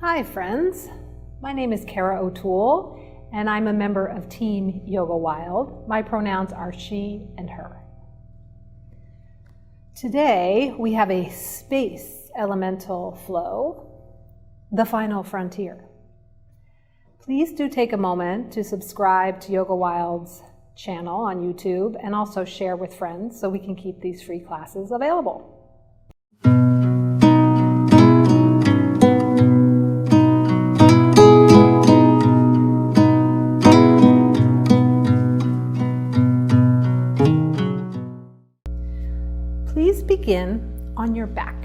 Hi friends, my name is Kara O'Toole and I'm a member of Team Yoga Wild. My pronouns are she and her. Today we have a space elemental flow, the final frontier. Please do take a moment to subscribe to Yoga Wild's channel on YouTube and also share with friends so we can keep these free classes available. Please begin on your back.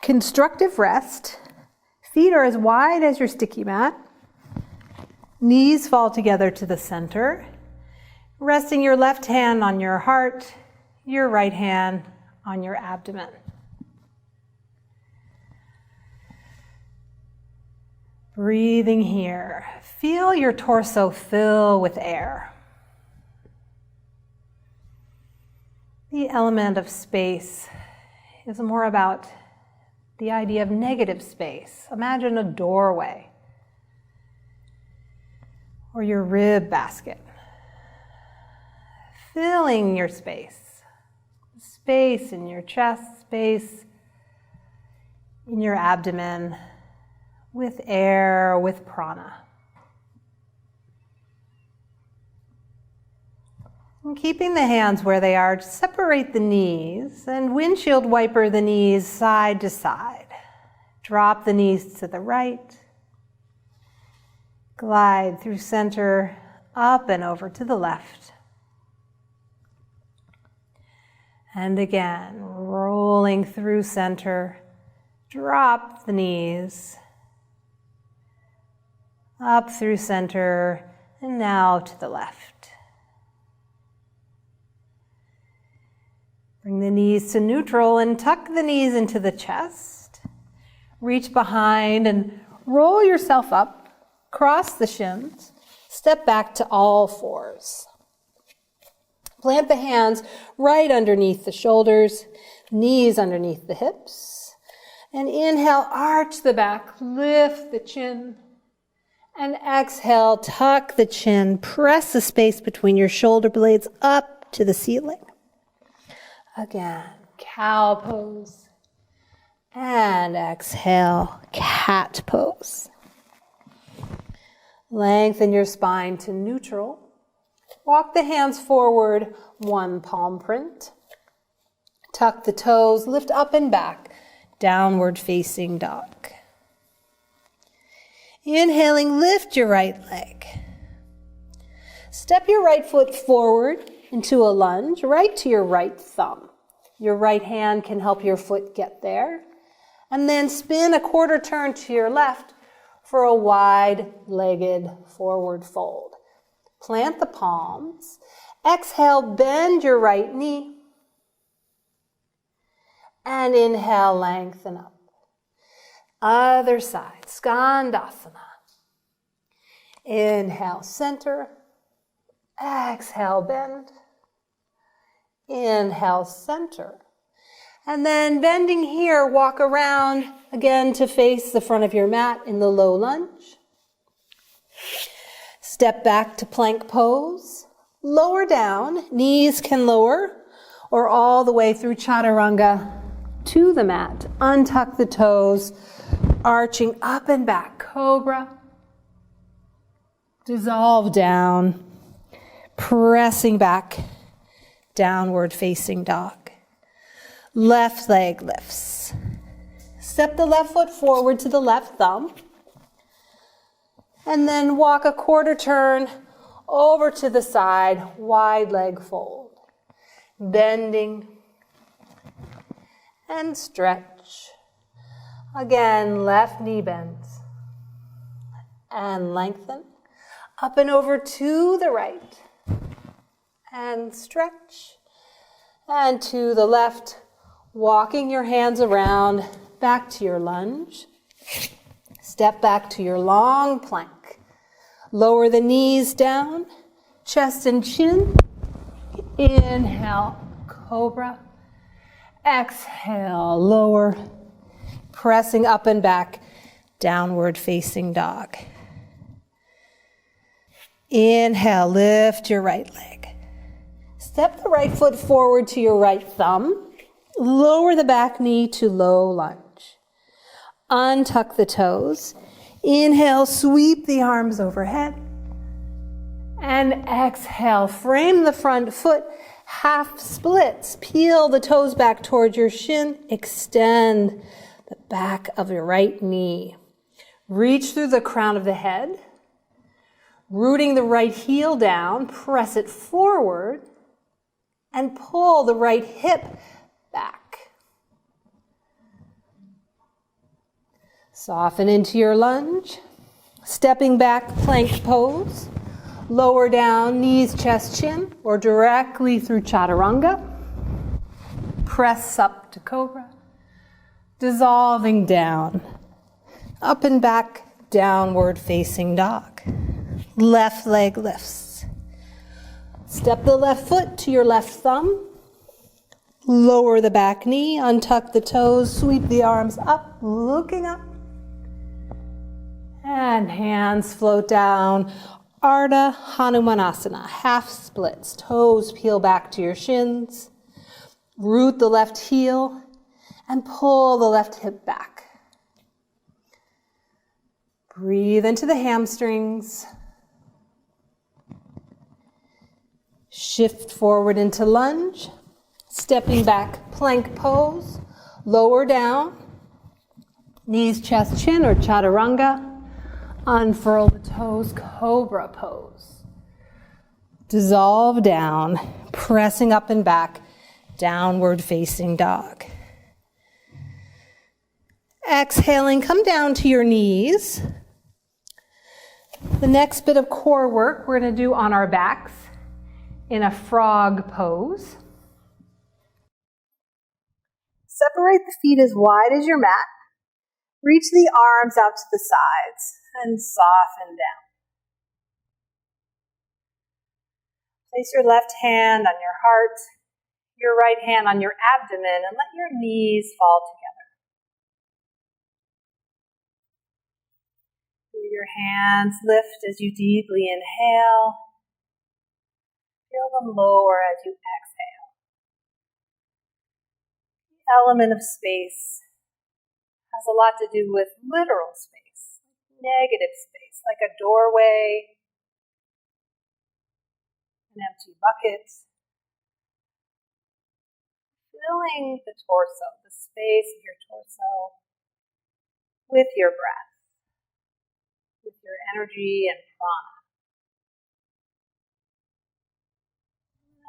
Constructive rest. Feet are as wide as your sticky mat. Knees fall together to the center. Resting your left hand on your heart, your right hand on your abdomen. Breathing here. Feel your torso fill with air. The element of space is more about the idea of negative space. Imagine a doorway or your rib basket. Filling your space. Space in your chest, space in your abdomen with air, with prana. And keeping the hands where they are, separate the knees and windshield wiper the knees side to side. Drop the knees to the right. Glide through center, up and over to the left. And again, rolling through center, drop the knees. Up through center, and now to the left. Bring the knees to neutral and tuck the knees into the chest. Reach behind and roll yourself up, cross the shins, step back to all fours. Plant the hands right underneath the shoulders, knees underneath the hips. And inhale, arch the back, lift the chin. And exhale, tuck the chin, press the space between your shoulder blades up to the ceiling. Again, cow pose. And exhale, cat pose. Lengthen your spine to neutral. Walk the hands forward, one palm print. Tuck the toes, lift up and back, downward facing dog. Inhaling, lift your right leg. Step your right foot forward into a lunge, right to your right thumb. Your right hand can help your foot get there. And then spin a quarter turn to your left for a wide-legged forward fold. Plant the palms. Exhale, bend your right knee. And inhale, lengthen up. Other side, Skandasana. Inhale, center. Exhale, bend. Inhale, center. And then bending here, walk around again to face the front of your mat in the low lunge. Step back to plank pose. Lower down, knees can lower, or all the way through chaturanga to the mat. Untuck the toes, arching up and back, cobra. Dissolve down, pressing back, downward facing dog. Left leg lifts. Step the left foot forward to the left thumb. And then walk a quarter turn over to the side, wide leg fold. Bending and stretch. Again, left knee bends. And lengthen. Up and over to the right. And stretch. And to the left, walking your hands around, back to your lunge. Step back to your long plank. Lower the knees down, chest and chin. Inhale, cobra. Exhale, lower. pressing up and back, downward facing dog. Inhale, lift your right leg. Step the right foot forward to your right thumb. Lower the back knee to low lunge. Untuck the toes. Inhale, sweep the arms overhead. And exhale, frame the front foot, half splits. Peel the toes back towards your shin. Extend the back of your right knee. Reach through the crown of the head. Rooting the right heel down, press it forward. And pull the right hip back. Soften into your lunge. Stepping back, plank pose. Lower down, knees, chest, chin, or directly through chaturanga. Press up to cobra. Dissolving down. Up and back, downward facing dog. Left leg lifts. Step the left foot to your left thumb. Lower the back knee, untuck the toes, sweep the arms up, looking up. And hands float down. Ardha Hanumanasana, half splits. Toes peel back to your shins. Root the left heel and pull the left hip back. Breathe into the hamstrings. Shift forward into lunge. Stepping back, plank pose. Lower down. Knees, chest, chin, or chaturanga. Unfurl the toes, cobra pose. Dissolve down, pressing up and back, downward facing dog. Exhaling, come down to your knees. The next bit of core work we're going to do on our backs in a frog pose. Separate the feet as wide as your mat. Reach the arms out to the sides and soften down. Place your left hand on your heart, your right hand on your abdomen, and let your knees fall together. Feel your hands lift as you deeply inhale. Feel them lower as you exhale. The element of space has a lot to do with literal space, negative space, like a doorway, an empty bucket. Filling the torso, the space of your torso, with your breath, with your energy and prana.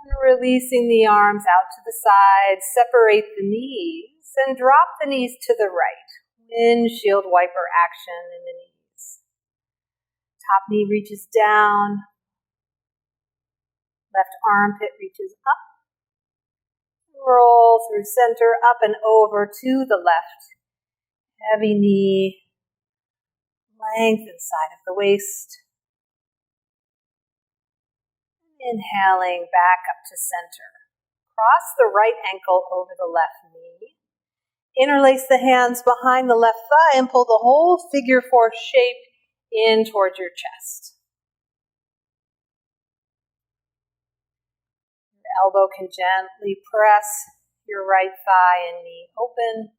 And releasing the arms out to the sides, separate the knees and drop the knees to the right. Windshield wiper action in the knees. Top knee reaches down. Left armpit reaches up. Roll through center, up and over to the left. Heavy knee. Length inside of the waist. Inhaling back up to center. Cross the right ankle over the left knee. Interlace the hands behind the left thigh and pull the whole figure four shape in towards your chest. Your elbow can gently press your right thigh and knee open.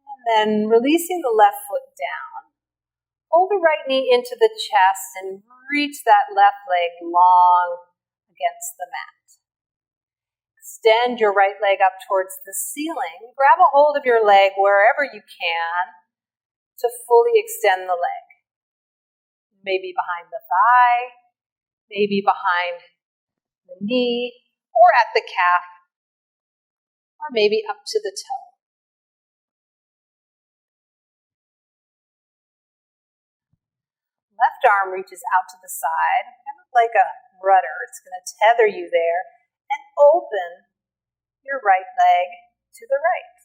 And then releasing the left foot down. Pull the right knee into the chest and reach that left leg long against the mat. Extend your right leg up towards the ceiling. Grab a hold of your leg wherever you can to fully extend the leg. Maybe behind the thigh, maybe behind the knee, or at the calf, or maybe up to the toe. Left arm reaches out to the side, kind of like a rudder. It's going to tether you there and open your right leg to the right.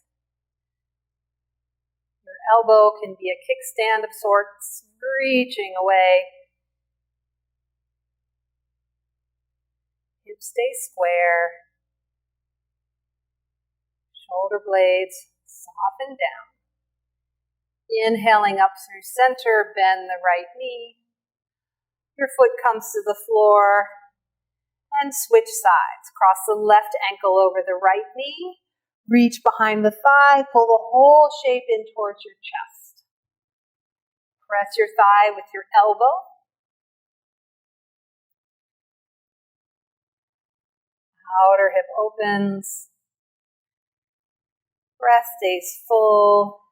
Your elbow can be a kickstand of sorts, reaching away. Hips stay square. Shoulder blades soften down. Inhaling up through center, bend the right knee. Your foot comes to the floor and switch sides. Cross the left ankle over the right knee. Reach behind the thigh, pull the whole shape in towards your chest. Press your thigh with your elbow. Outer hip opens. Breath stays full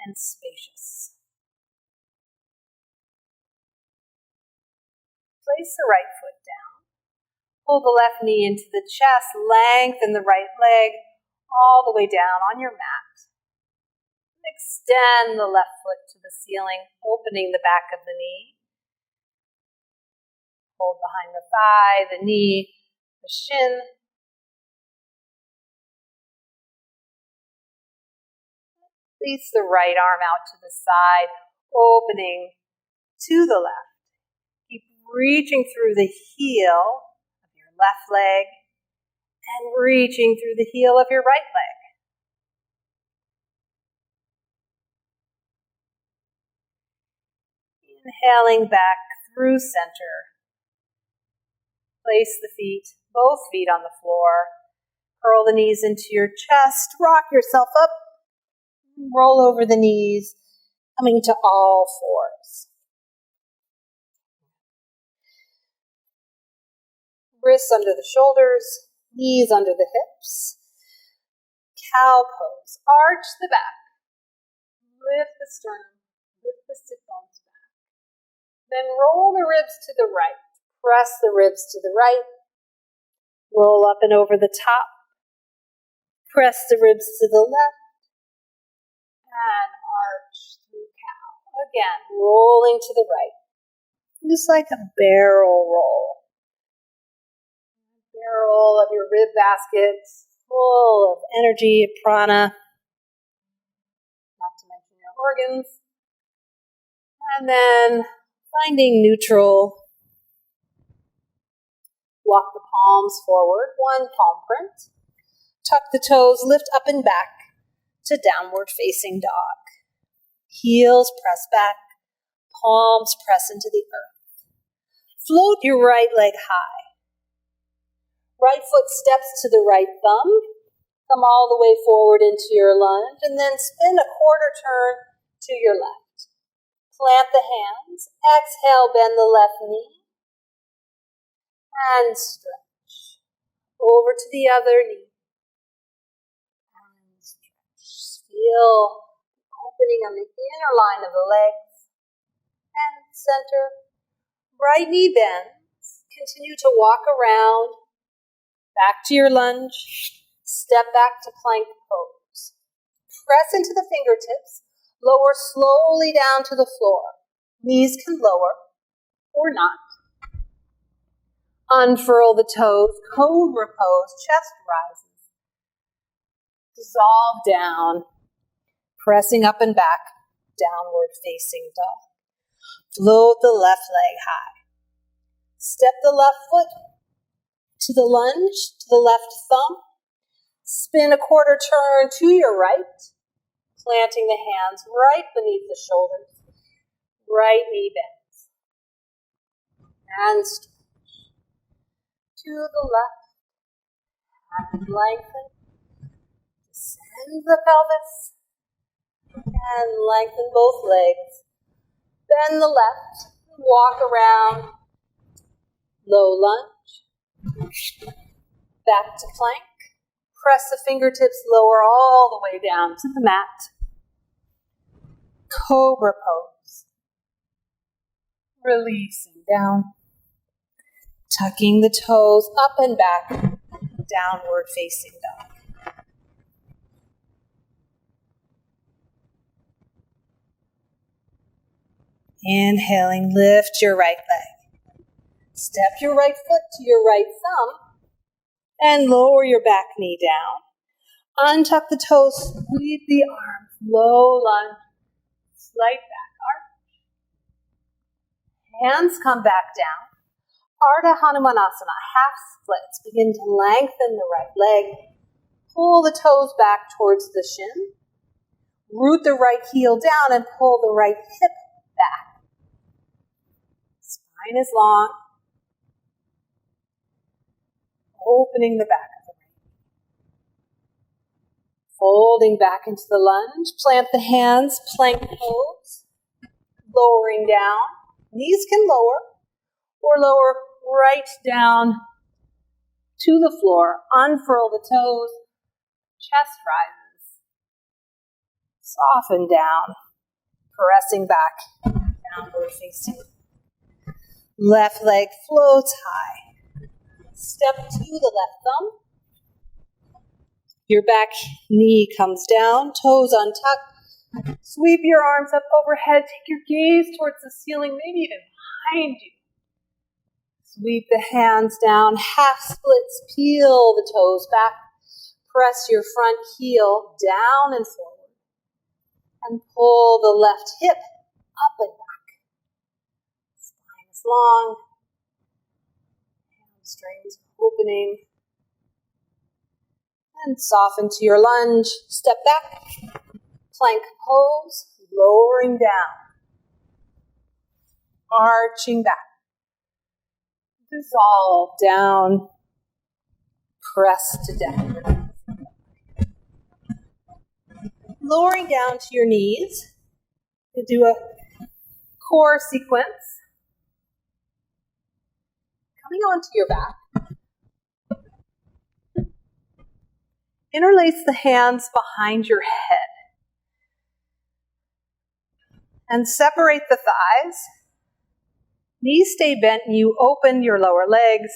and spacious. Place the right foot down. Pull the left knee into the chest. Lengthen the right leg all the way down on your mat. Extend the left foot to the ceiling, opening the back of the knee. Hold behind the thigh, the knee, the shin. Release the right arm out to the side, opening to the left. Keep reaching through the heel of your left leg and reaching through the heel of your right leg. Inhaling back through center. Place the feet, both feet on the floor. Curl the knees into your chest. Rock yourself up. Roll over the knees, coming to all fours. Wrists under the shoulders, knees under the hips. Cow pose. Arch the back. Lift the sternum. Lift the sit bones back. Then roll the ribs to the right. Press the ribs to the right. Roll up and over the top. Press the ribs to the left. And arch through cow. Again, rolling to the right. Just like a barrel roll. Barrel of your rib basket, full of energy, prana, not to mention your organs. And then finding neutral. Walk the palms forward, one palm print. Tuck the toes, lift up and back to downward facing dog. Heels press back, palms press into the earth. Float your right leg high. Right foot steps to the right thumb. Come all the way forward into your lunge and then spin a quarter turn to your left. Plant the hands. Exhale, bend the left knee. And stretch. Over to the other knee. And stretch. Feel opening on the inner line of the legs. And center. Right knee bends. Continue to walk around. Back to your lunge. Step back to plank pose. Press into the fingertips. Lower slowly down to the floor. Knees can lower or not. Unfurl the toes. Cobra pose. Chest rises. Dissolve down. Pressing up and back. Downward facing dog. Float the left leg high. Step the left foot to the lunge, to the left thumb. Spin a quarter turn to your right, planting the hands right beneath the shoulders. Right knee bends. And stretch. To the left. And lengthen. Descend the pelvis. And lengthen both legs. Bend the left. Walk around. Low lunge. Back to plank. Press the fingertips lower all the way down to the mat. Cobra pose. Releasing down. Tucking the toes up and back. Downward facing dog. Inhaling, lift your right leg. Step your right foot to your right thumb. And lower your back knee down. Untuck the toes, sweep the arms, low lunge, slight back arch. Hands come back down. Ardha Hanumanasana, half splits. Begin to lengthen the right leg. Pull the toes back towards the shin. Root the right heel down and pull the right hip back. Spine is long. Opening the back of the right. Folding back into the lunge. Plant the hands, plank pose. Lowering down. Knees can lower or lower right down to the floor. Unfurl the toes. Chest rises. Soften down. Pressing back. Downward facing. Left leg floats high. Step to the left thumb. Your back knee comes down. Toes untucked. Sweep your arms up overhead. Take your gaze towards the ceiling, maybe even behind you. Sweep the hands down. Half splits. Peel the toes back. Press your front heel down and forward. And pull the left hip up and back. Spine is long. Hamstrings opening. And soften to your lunge. Step back. Plank pose. Lowering down. Arching back. Dissolve down. Press to down. Lowering down to your knees. You do a core sequence. Coming onto your back. Interlace the hands behind your head. And separate the thighs. Knees stay bent and you open your lower legs.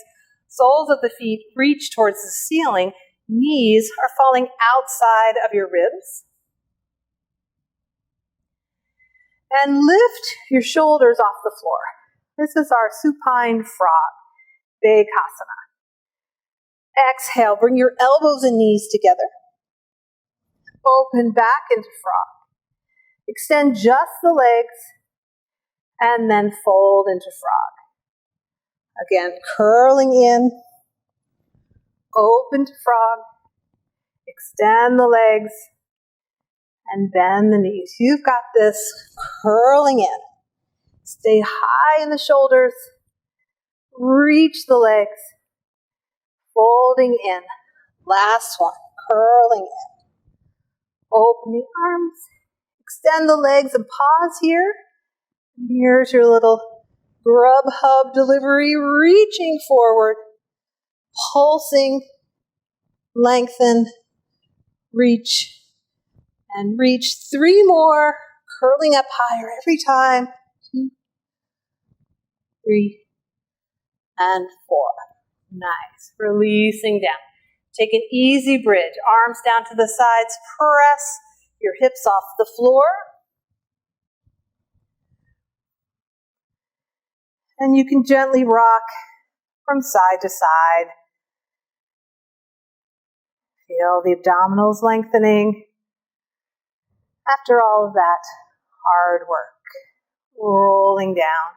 Soles of the feet reach towards the ceiling. Knees are falling outside of your ribs. And lift your shoulders off the floor. This is our supine frog, Vinyasa. Exhale, bring your elbows and knees together. Open back into frog. Extend just the legs and then fold into frog. Again, curling in, open to frog, extend the legs, and bend the knees. You've got this. Curling in. Stay high in the shoulders. Reach the legs. Folding in. Last one. Curling in. Open the arms. Extend the legs and pause here. Here's your little grub hub delivery. Reaching forward. Pulsing. Lengthen. Reach. And reach. 3 more. Curling up higher every time. 2, 3, and 4. Nice. Releasing down. Take an easy bridge. Arms down to the sides. Press your hips off the floor. And you can gently rock from side to side. Feel the abdominals lengthening. After all of that hard work, rolling down.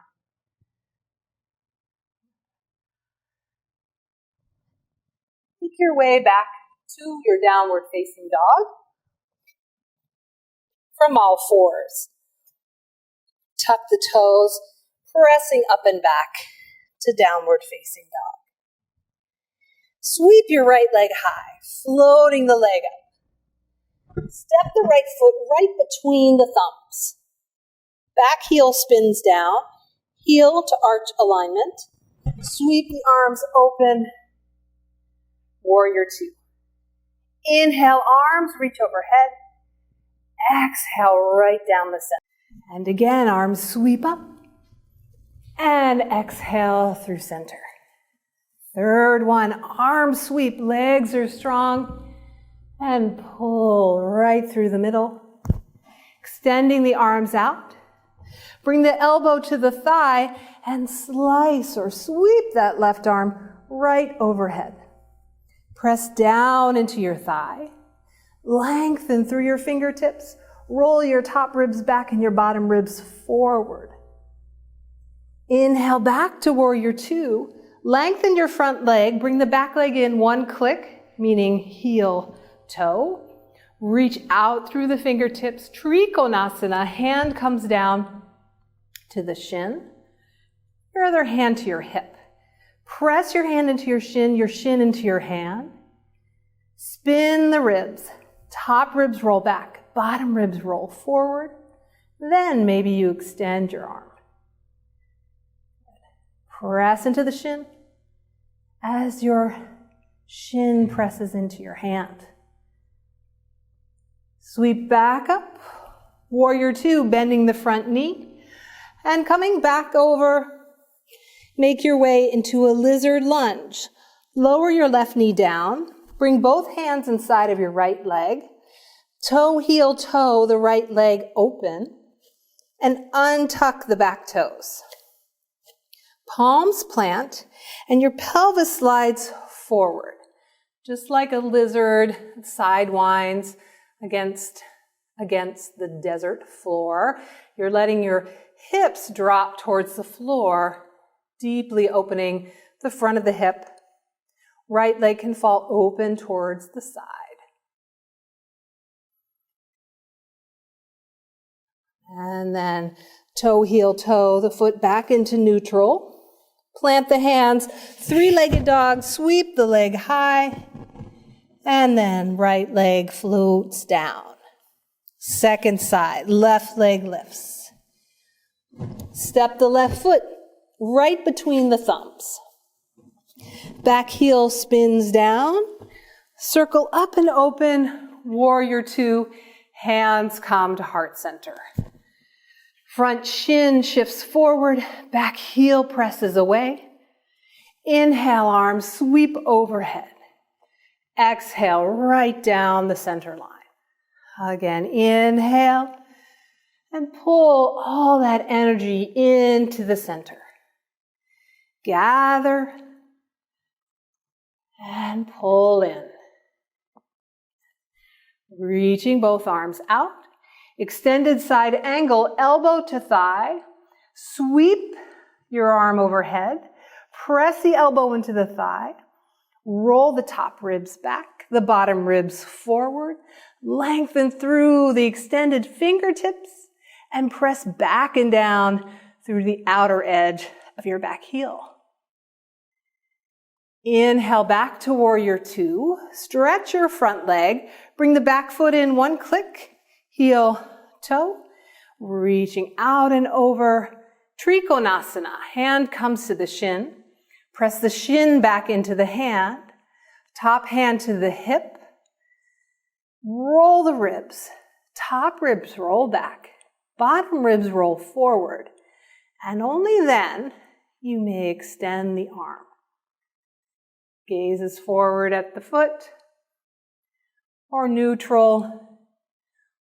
Make your way back to your downward facing dog from all fours. Tuck the toes, pressing up and back to downward facing dog. Sweep your right leg high, floating the leg up. Step the right foot right between the thumbs. Back heel spins down, heel to arch alignment. Sweep the arms open. Warrior 2. Inhale, arms reach overhead. Exhale, right down the center. And again, arms sweep up. And exhale through center. Third one, arm sweep, legs are strong. And pull right through the middle. Extending the arms out. Bring the elbow to the thigh and slice or sweep that left arm right overhead. Press down into your thigh. Lengthen through your fingertips. Roll your top ribs back and your bottom ribs forward. Inhale back to warrior 2. Lengthen your front leg. Bring the back leg in 1 click, meaning heel toe. Reach out through the fingertips, Trikonasana, hand comes down to the shin. Your other hand to your hip. Press your hand into your shin into your hand. Spin the ribs. Top ribs roll back, bottom ribs roll forward. Then maybe you extend your arm. Press into the shin as your shin presses into your hand. Sweep back up, warrior two, bending the front knee, and coming back over, make your way into a lizard lunge. Lower your left knee down, bring both hands inside of your right leg, toe, heel, toe, the right leg open, and untuck the back toes. Palms plant, and your pelvis slides forward, just like a lizard, side winds against the desert floor. You're letting your hips drop towards the floor, deeply opening the front of the hip. Right leg can fall open towards the side. And then toe, heel, toe, the foot back into neutral. Plant the hands, three-legged dog, sweep the leg high, and then right leg floats down. Second side, left leg lifts. Step the left foot right between the thumbs. Back heel spins down. Circle up and open, warrior two, hands come to heart center. Front shin shifts forward, back heel presses away. Inhale, arms sweep overhead. Exhale, right down the center line. Again, inhale, and pull all that energy into the center. Gather, and pull in. Reaching both arms out. Extended side angle, elbow to thigh. Sweep your arm overhead. Press the elbow into the thigh. Roll the top ribs back, the bottom ribs forward. Lengthen through the extended fingertips and press back and down through the outer edge of your back heel. Inhale back to warrior two. Stretch your front leg. Bring the back foot in one click. Heel, toe, reaching out and over, Trikonasana. Hand comes to the shin. Press the shin back into the hand. Top hand to the hip. Roll the ribs. Top ribs roll back. Bottom ribs roll forward. And only then you may extend the arm. Gaze is forward at the foot, or neutral,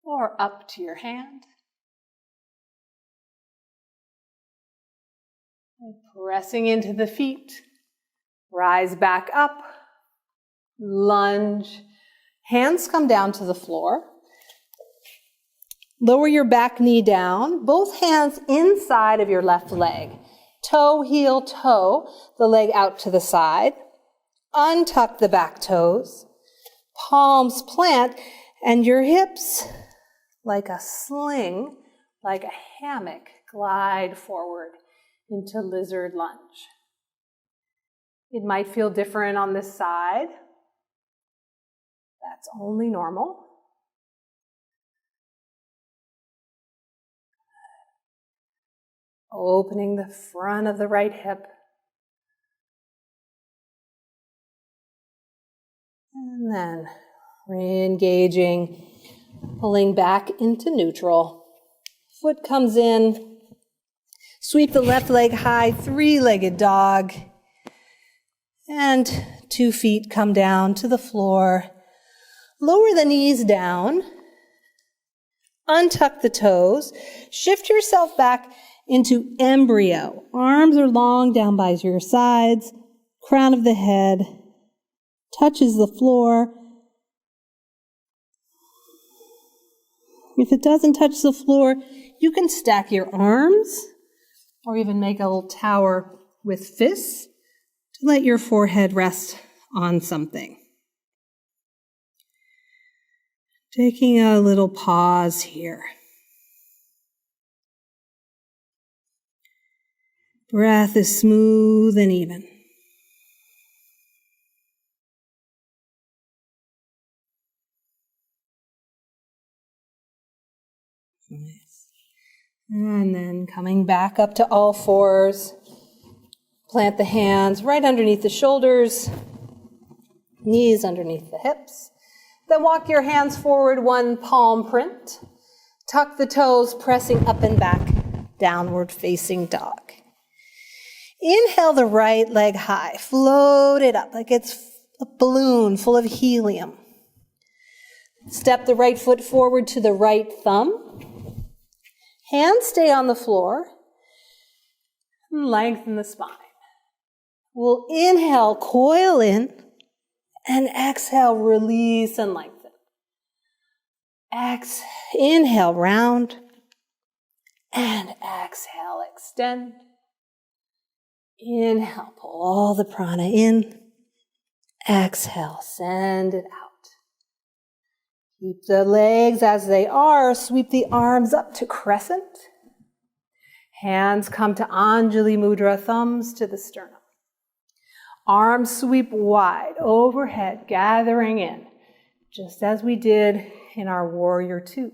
or up to your hand. And pressing into the feet, rise back up, lunge. Hands come down to the floor. Lower your back knee down, both hands inside of your left leg. Toe, heel, toe, the leg out to the side. Untuck the back toes. Palms plant, and your hips, like a sling, like a hammock, glide forward into lizard lunge. It might feel different on this side. That's only normal. Opening the front of the right hip. And then re-engaging, pulling back into neutral. Foot comes in. Sweep the left leg high, three-legged dog. And 2 feet come down to the floor. Lower the knees down. Untuck the toes. Shift yourself back into embryo. Arms are long down by your sides. Crown of the head touches the floor. If it doesn't touch the floor, you can stack your arms or even make a little tower with fists to let your forehead rest on something. Taking a little pause here. Breath is smooth and even. Nice. And then coming back up to all fours. Plant the hands right underneath the shoulders, knees underneath the hips. Then walk your hands forward, one palm print. Tuck the toes, pressing up and back, downward facing dog. Inhale the right leg high, float it up like it's a balloon full of helium. Step the right foot forward to the right thumb. Hands stay on the floor. And lengthen the spine. We'll inhale, coil in, and exhale, release and lengthen. Inhale, round, and exhale, extend. Inhale, pull all the prana in. Exhale, send it out. Keep the legs as they are. Sweep the arms up to crescent. Hands come to Anjali Mudra, thumbs to the sternum. Arms sweep wide overhead, gathering in, just as we did in our Warrior Two.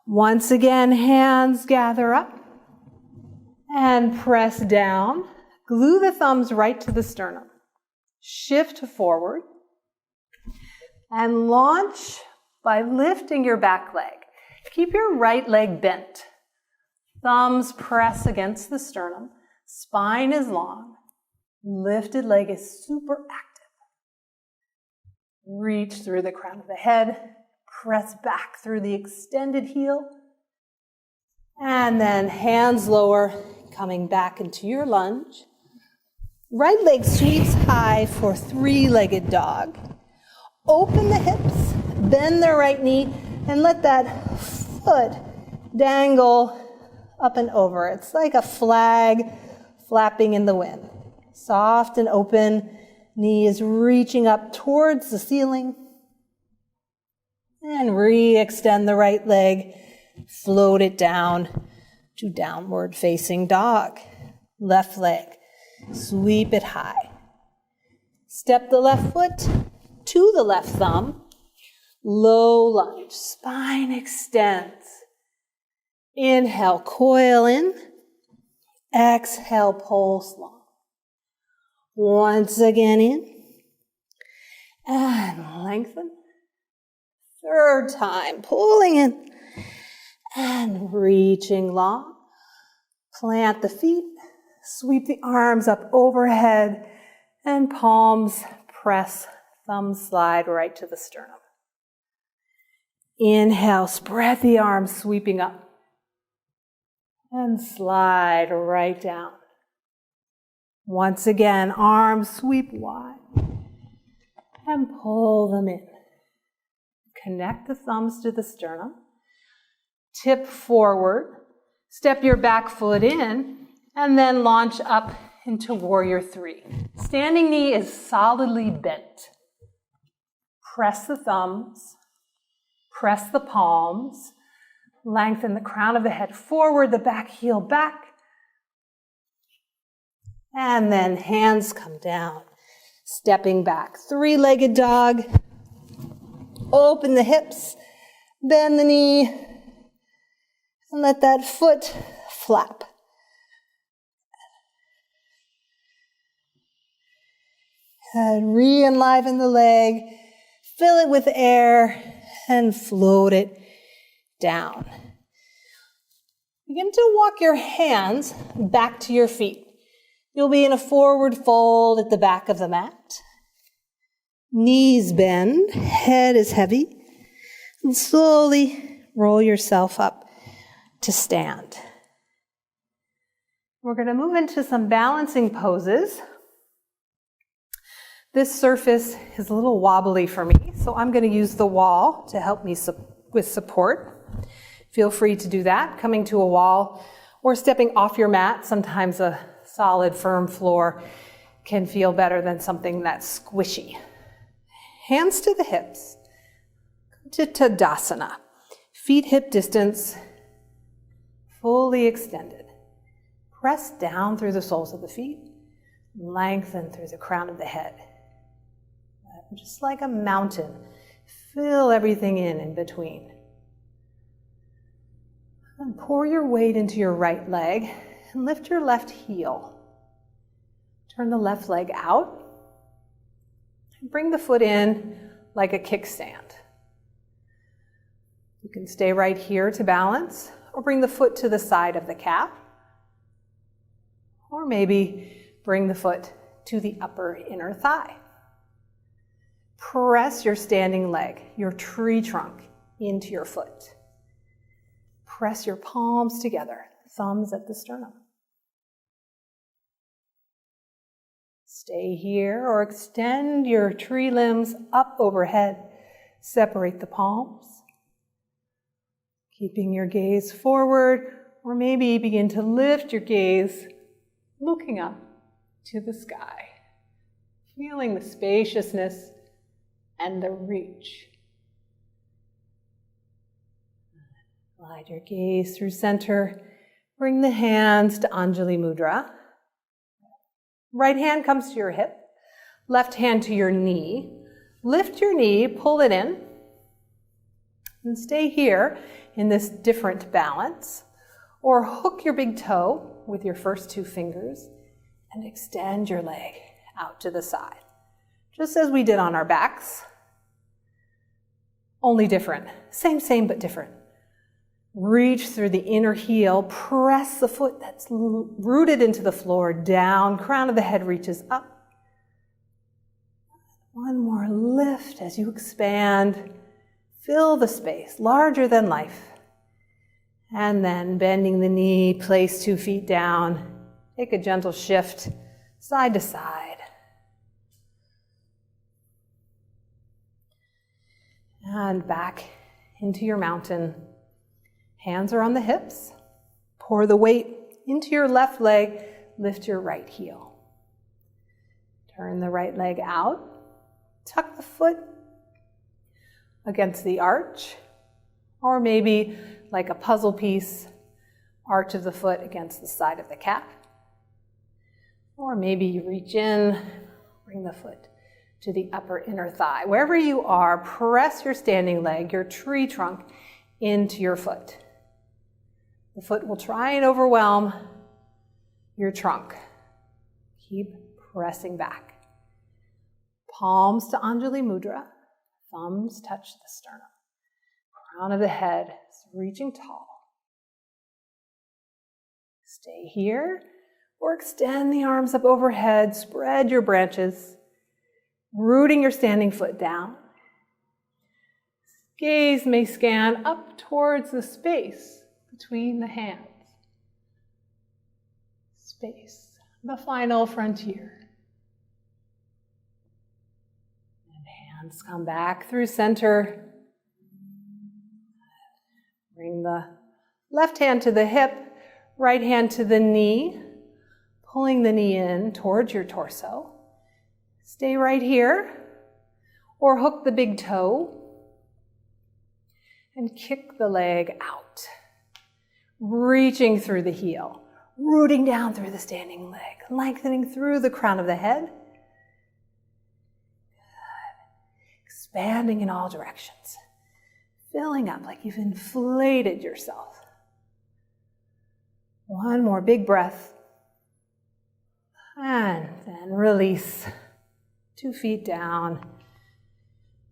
Once again, hands gather up and press down. Glue the thumbs right to the sternum. Shift forward and launch by lifting your back leg. Keep your right leg bent. Thumbs press against the sternum. Spine is long. Lifted leg is super active. Reach through the crown of the head. Press back through the extended heel. And then hands lower, coming back into your lunge. Right leg sweeps high for three-legged dog. Open the hips, bend the right knee, and let that foot dangle up and over. It's like a flag flapping in the wind. Soft and open, knee is reaching up towards the ceiling. And re-extend the right leg, float it down to downward facing dog. Left leg, sweep it high. Step the left foot to the left thumb. Low lunge, spine extends. Inhale, coil in. Exhale, pulse long. Once again in. And lengthen. Third time, pulling in. And reaching long. Plant the feet. Sweep the arms up overhead. And palms press, thumbs slide right to the sternum. Inhale, spread the arms, sweeping up. And slide right down. Once again, arms sweep wide. And pull them in. Connect the thumbs to the sternum. Tip forward. Step your back foot in. And then launch up into Warrior Three. Standing knee is solidly bent. Press the thumbs. Press the palms. Lengthen the crown of the head forward, the back heel back. And then hands come down. Stepping back. Three-legged dog. Open the hips. Bend the knee. And let that foot flap. And re-enliven the leg. Fill it with air. And float it down. Begin to walk your hands back to your feet. You'll be in a forward fold at the back of the mat. Knees bend, head is heavy, and slowly roll yourself up to stand. We're going to move into some balancing poses. This surface is a little wobbly for me, so I'm going to use the wall to help me with support. Feel free to do that, coming to a wall or stepping off your mat. Sometimes a solid, firm floor can feel better than something that's squishy. Hands to the hips. to Tadasana. Feet hip distance, fully extended. Press down through the soles of the feet, lengthen through the crown of the head. Just like a mountain, fill everything in between. And pour your weight into your right leg and lift your left heel. Turn the left leg out and bring the foot in like a kickstand. You can stay right here to balance, or bring the foot to the side of the calf, or maybe bring the foot to the upper inner thigh. Press your standing leg, your tree trunk, into your foot. Press your palms together, thumbs at the sternum. Stay here or extend your tree limbs up overhead. Separate the palms. Keeping your gaze forward, or maybe begin to lift your gaze, looking up to the sky, feeling the spaciousness and the reach. Glide your gaze through center. Bring the hands to Anjali Mudra. Right hand comes to your hip, left hand to your knee. Lift your knee, pull it in, and stay here in this different balance. Or hook your big toe with your first two fingers and extend your leg out to the side. Just as we did on our backs, only different. Same, but different. Reach through the inner heel, press the foot that's rooted into the floor down, crown of the head reaches up. One more lift as you expand, fill the space, larger than life. And then bending the knee, place 2 feet down, take a gentle shift side to side. And back into your mountain. Hands are on the hips. Pour the weight into your left leg. Lift your right heel. Turn the right leg out. Tuck the foot against the arch. Or maybe like a puzzle piece, arch of the foot against the side of the calf. Or maybe you reach in, bring the foot to the upper inner thigh. Wherever you are, press your standing leg, your tree trunk, into your foot. The foot will try and overwhelm your trunk. Keep pressing back. Palms to Anjali Mudra. Thumbs touch the sternum. Crown of the head is reaching tall. Stay here or extend the arms up overhead. Spread your branches, rooting your standing foot down. Gaze may scan up towards the space between the hands. Space, the final frontier. And hands come back through center. Bring the left hand to the hip, right hand to the knee, pulling the knee in towards your torso. Stay right here, or hook the big toe and kick the leg out, reaching through the heel, rooting down through the standing leg, lengthening through the crown of the head. Good. Expanding in all directions, filling up like you've inflated yourself. One more big breath, and then release. 2 feet down.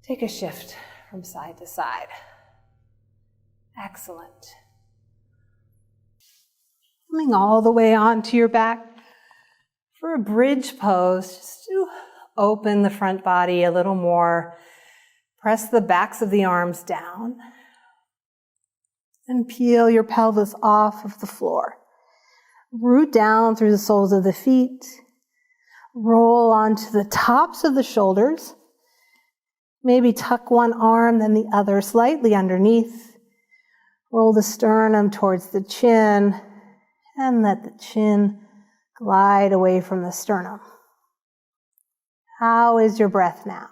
Take a shift from side to side. Excellent. Coming all the way onto your back for a bridge pose, just to open the front body a little more. Press the backs of the arms down and peel your pelvis off of the floor. Root down through the soles of the feet. Roll onto the tops of the shoulders. Maybe tuck one arm, then the other slightly underneath. Roll the sternum towards the chin and let the chin glide away from the sternum. How is your breath now?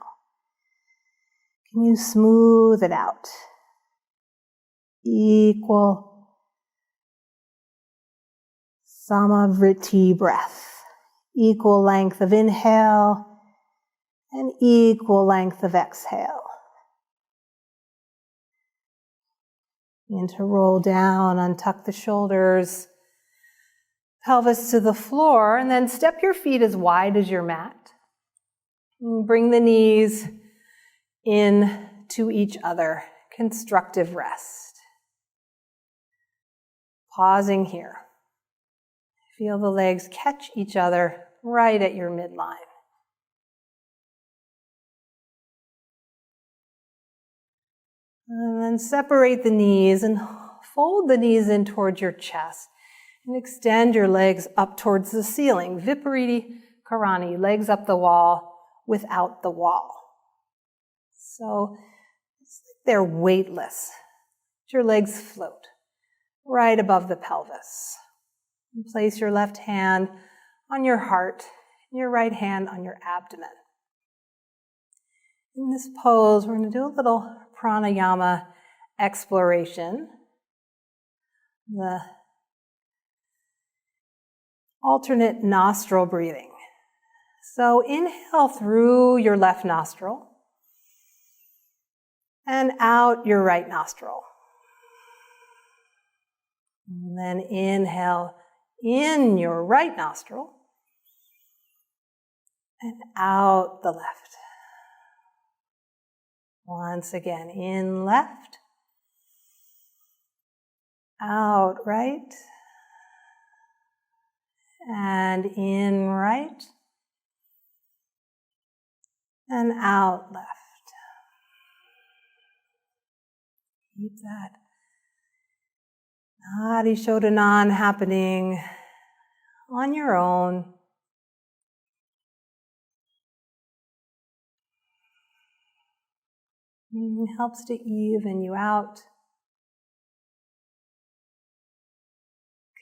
Can you smooth it out? Equal samavriti breath. Equal length of inhale and equal length of exhale. Begin to roll down, untuck the shoulders, pelvis to the floor, and then step your feet as wide as your mat. And bring the knees in to each other. Constructive rest. Pausing here. Feel the legs catch each other right at your midline. And then separate the knees and fold the knees in towards your chest. And extend your legs up towards the ceiling. Vipariti Karani, legs up the wall without the wall. So it's like they're weightless. Your legs float right above the pelvis. And place your left hand on your heart and your right hand on your abdomen. In this pose, we're going to do a little pranayama exploration. The alternate nostril breathing. So inhale through your left nostril and out your right nostril. And then inhale in your right nostril and out the left. Once again, in left, out right, and in right, and out left. Keep that Nadi Shodanan happening on your own. It helps to even you out.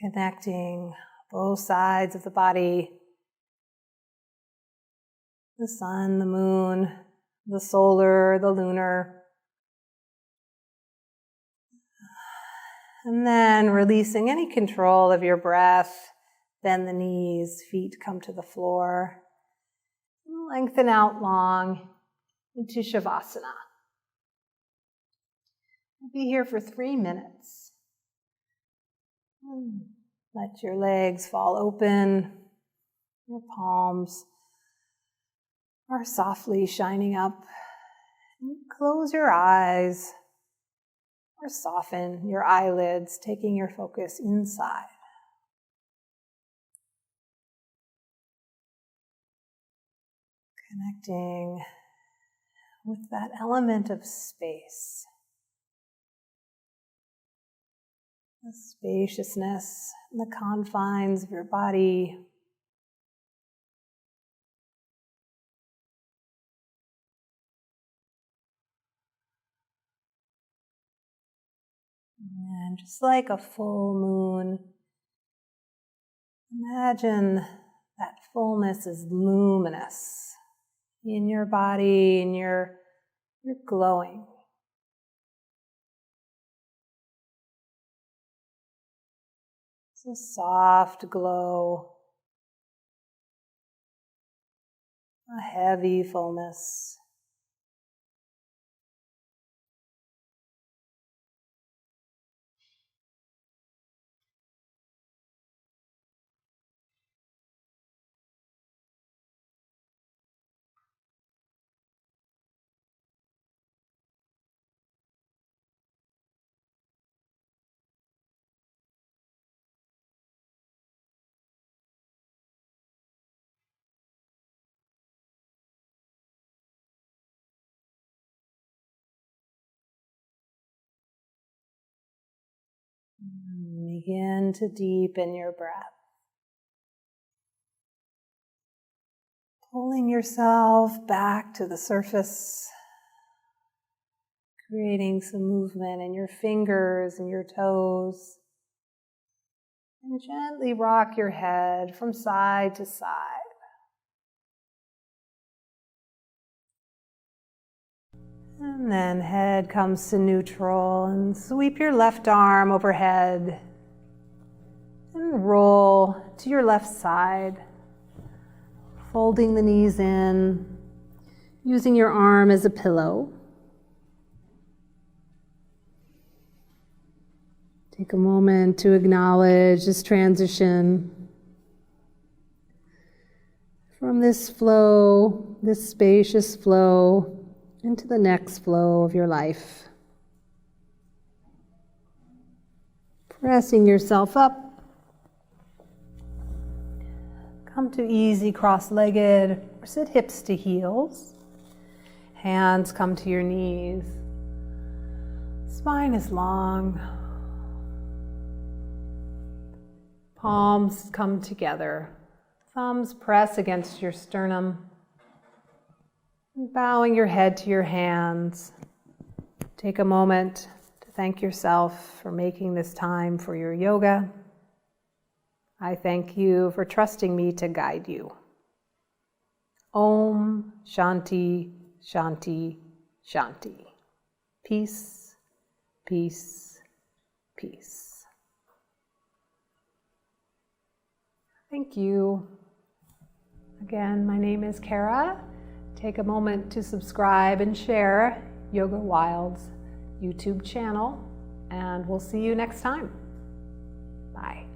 Connecting both sides of the body. The sun, the moon, the solar, the lunar. And then releasing any control of your breath. Bend the knees, feet come to the floor. Lengthen out long into Shavasana. We'll be here for 3 minutes. Let your legs fall open. Your palms are softly shining up. Close your eyes or soften your eyelids, taking your focus inside. Connecting with that element of space. The spaciousness and the confines of your body. And just like a full moon, imagine that fullness is luminous in your body, and you're glowing. It's a soft glow, a heavy fullness. Begin to deepen your breath. Pulling yourself back to the surface. Creating some movement in your fingers and your toes. And gently rock your head from side to side. And And then head comes to neutral, and sweep your left arm overhead and roll to your left side, folding the knees in, using your arm as a pillow. Take a moment to acknowledge this transition from this flow, this spacious flow, into the next flow of your life. Pressing yourself up. Come to easy cross-legged or sit hips to heels. Hands come to your knees. Spine is long. Palms come together. Thumbs press against your sternum. Bowing your head to your hands. Take a moment to thank yourself for making this time for your yoga. I thank you for trusting me to guide you. Om Shanti Shanti Shanti. Peace, peace, peace. Thank you. Again, my name is Kara. Take a moment to subscribe and share Yoga Wild's YouTube channel, and we'll see you next time. Bye.